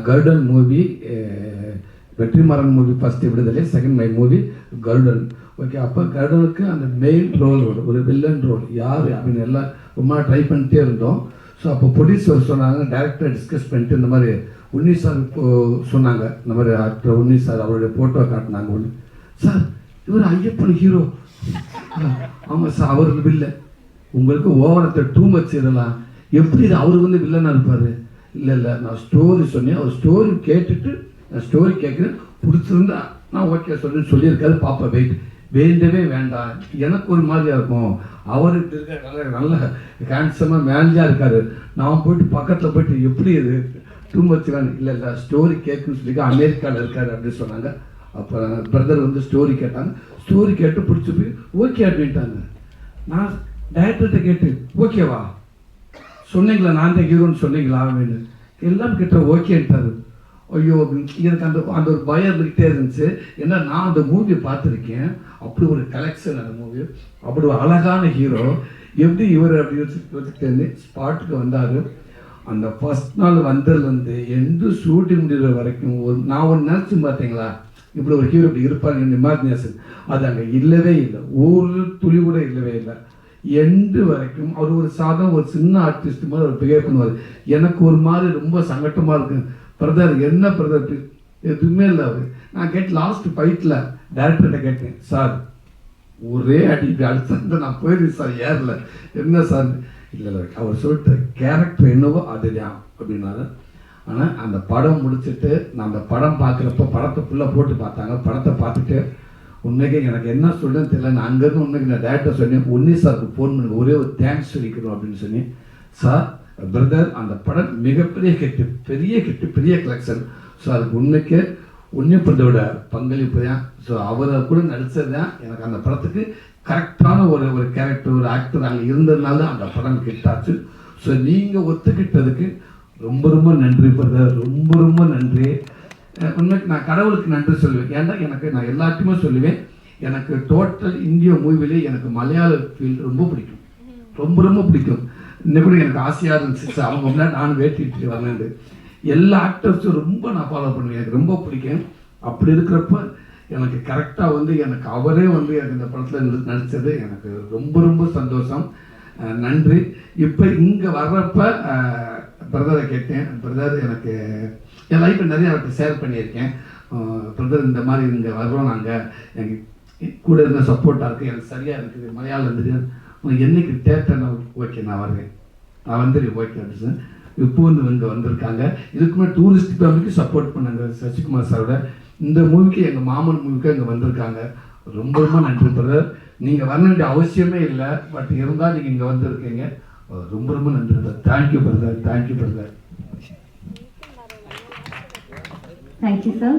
கருடன் movie, Vetrimaaran movie first விடுதலை, second my movie Garudan. Okay, அப்போ கருடனுக்கு அந்த மெயின் ரோல் ஒரு வில்லன் ரோல் யார் அப்படின்னு எல்லாம் ரொம்ப ட்ரை பண்ணிட்டே இருந்தோம். ஸோ அப்போ ப்ரொடியூசர் சொன்னாங்க, டேரக்டர் டிஸ்கஸ் பண்ணிட்டு இந்த மாதிரி உன்னி சார் சொன்னாங்க, இந்த மாதிரி ஆக்டர் உன்னி சார் அவருடைய ஃபோட்டோ காட்டினாங்க. ஒன்று சார் இவர் ஐயப்பன் ஹீரோ. ஆமாம் சார், அவர் வில்லன். உங்களுக்கு ஓவரத்தை டூ மச் இதெல்லாம் எப்படி இது அவர் வந்து வில்லனாக இருப்பார்? இல்லை நான் ஸ்டோரி சொன்னேன், அவர் ஸ்டோரி கேட்டுட்டு நான் ஸ்டோரி கேட்குறேன், பிடிச்சிருந்தா நான் ஓகே சொல்லியிருக்காரு. பாப்பா வேண்டவே வேண்டாம், எனக்கு ஒரு மாதிரியாக இருக்கும். அவருக்கு இருக்க நல்ல ஹேண்ட்ஸமாக மேனேஜாக இருக்காரு, நான் போயிட்டு பக்கத்தில் போயிட்டு எப்படி இது டூ மச் வேணும். இல்லை ஸ்டோரி கேட்குன்னு சொல்லி அமெரிக்காவில் இருக்காரு அப்படின்னு சொன்னாங்க. அப்போ பிரதர் வந்து ஸ்டோரி கேட்டாங்க, ஸ்டோரி கேட்டு பிடிச்சி போய் ஓகே அப்படின்ட்டாங்க. நான் டைரக்டர்கிட்ட கேட்டு ஓகேவா சொன்னீங்களா, நான் தான் ஹீரோன்னு சொன்னீங்களா அப்படின்னு எல்லாம் கிட்ட ஓகேன்ட்டாரு. ஐயோ, எனக்கு அந்த ஒரு பயம் இருந்துக்கிட்டே இருந்துச்சு. ஏன்னா நான் அந்த மூவியை பார்த்துருக்கேன், அப்படி ஒரு கலெக்ஷன் அந்த மூவி, அப்படி ஒரு அழகான ஹீரோ, எப்படி இவர் அப்படி யோசிச்சுட்டு ஸ்பாட்டுக்கு வந்தார். அந்த ஃபர்ஸ்ட் நாள் வந்ததுலேருந்து எந்த ஷூட்டிங் முடிகிற வரைக்கும் நான் ஒன்று நினச்சி பார்த்தீங்களா, இப்படி ஒரு ஹீரோ இப்படி இருப்பாங்க இமேஜினேஷன், அது அங்கே இல்லவே இல்லை, ஒரு துளி கூட இல்லவே இல்லை. எண்டு வரைக்கும் அவர் ஒரு சாதம் ஒரு சின்ன ஆர்டிஸ்ட் மாதிரி அவர் பிஹேவ் பண்ணுவார். எனக்கு ஒரு மாதிரி ரொம்ப சங்கட்டமாக இருக்கு. பிரதர் என்ன பிரதர் எதுவுமே இல்லை அவர். நான் லாஸ்ட் ஃபைட்டில் டேரக்டர்கிட்ட கேட்டேன், சார் ஒரே அடி அடுத்த நான் போயிருந்தேன் சார், ஏறல என்ன சார். இல்லை அவர் சொல்லிட்டு கேரக்டர் என்னவோ அதுதான் அப்படின்னாரு. ஆனால் அந்த படம் முடிச்சுட்டு நான் அந்த படம் பார்க்குறப்ப படத்தை ஃபுல்லாக போட்டு பார்த்தாங்க. படத்தை பார்த்துட்டு உண்மைக்கு எனக்கு என்ன சொல்லுன்னு தெரியல. நான் அங்கேருந்து உண்மைக்கு நான் டேரக்டர் சொன்னேன், உன்னி சாருக்கு ஃபோன் பண்ணி ஒரே ஒரு தேங்க்ஸ் சொல்லிக்கிறோம் அப்படின்னு சொன்னேன். சார் பிரதர் அந்த படம் மிகப்பெரிய ஹிட்டு, பெரிய கலெக்ஷன். ஸோ அதுக்கு உண்மைக்கு உன்னிப்பதோட பங்களிப்பு தான். ஸோ அவரை கூட நடித்தது தான் எனக்கு அந்த படத்துக்கு கரெக்டான ஒரு கேரக்டர், ஒரு ஆக்டர் அங்கே இருந்ததுனால அந்த படம் ஹிட்டாச்சு. ஸோ நீங்கள் ஒத்துக்கிட்டதுக்கு ரொம்ப நன்றி பிரதர், ரொம்ப நன்றி. உண்மைக்கு நான் கடவுளுக்கு நன்றி சொல்லுவேன். ஏன்னா நான் எல்லாத்தையுமே சொல்லுவேன், எனக்கு டோட்டல் இந்திய மூவிலே எனக்கு மலையாள ஃபீல்டு ரொம்ப பிடிக்கும், ரொம்ப பிடிக்கும். இன்னும் கூட எனக்கு ஆசையாக இருந்துச்சு, அவங்க முன்னாடி நான் வேட்டிட்டு வரேன். எல்லா ஆக்டர்ஸும் ரொம்ப நான் ஃபாலோ பண்ணுவேன், எனக்கு ரொம்ப பிடிக்கும். அப்படி இருக்கிறப்ப எனக்கு கரெக்டாக வந்து எனக்கு அவரே வந்து எனக்கு இந்த படத்தில் நடித்தது எனக்கு ரொம்ப சந்தோஷம். நன்றி. இப்போ இங்கே வர்றப்ப பிரதரை கேட்டேன், பிரதர் எனக்கு என் லைஃப்பில் நிறைய அவர்கிட்ட ஷேர் பண்ணியிருக்கேன். பிரதர் இந்த மாதிரி இங்கே வர்றோம், நாங்கள் எனக்கு கூட இருந்த சப்போர்ட்டாக இருக்குது, எனக்கு சரியாக இருக்குது, மலையாளம் இருந்துச்சு, உனக்கு என்றைக்கு தேட்டர் ஓகே நான் வருவேன், நான் வந்துடுறேன் ஓகே அப்படின்னு. இப்போ வந்து இங்கே வந்திருக்காங்க. இதுக்குமே டூரிஸ்ட் ஃபேமிலிக்கு சப்போர்ட் பண்ணாங்க சசிகுமார் சாரோட. இந்த மூவிக்கு எங்கள் மாமன் மூவிக்கு இங்கே வந்திருக்காங்க. ரொம்ப நன்றி பிரதர். நீங்கள் வர வேண்டிய அவசியமே இல்லை, பட் இருந்தால் நீங்கள் இங்கே வந்திருக்கீங்க. ரொம்ப நன்றி brother. Thank you brother. Thank you, sir.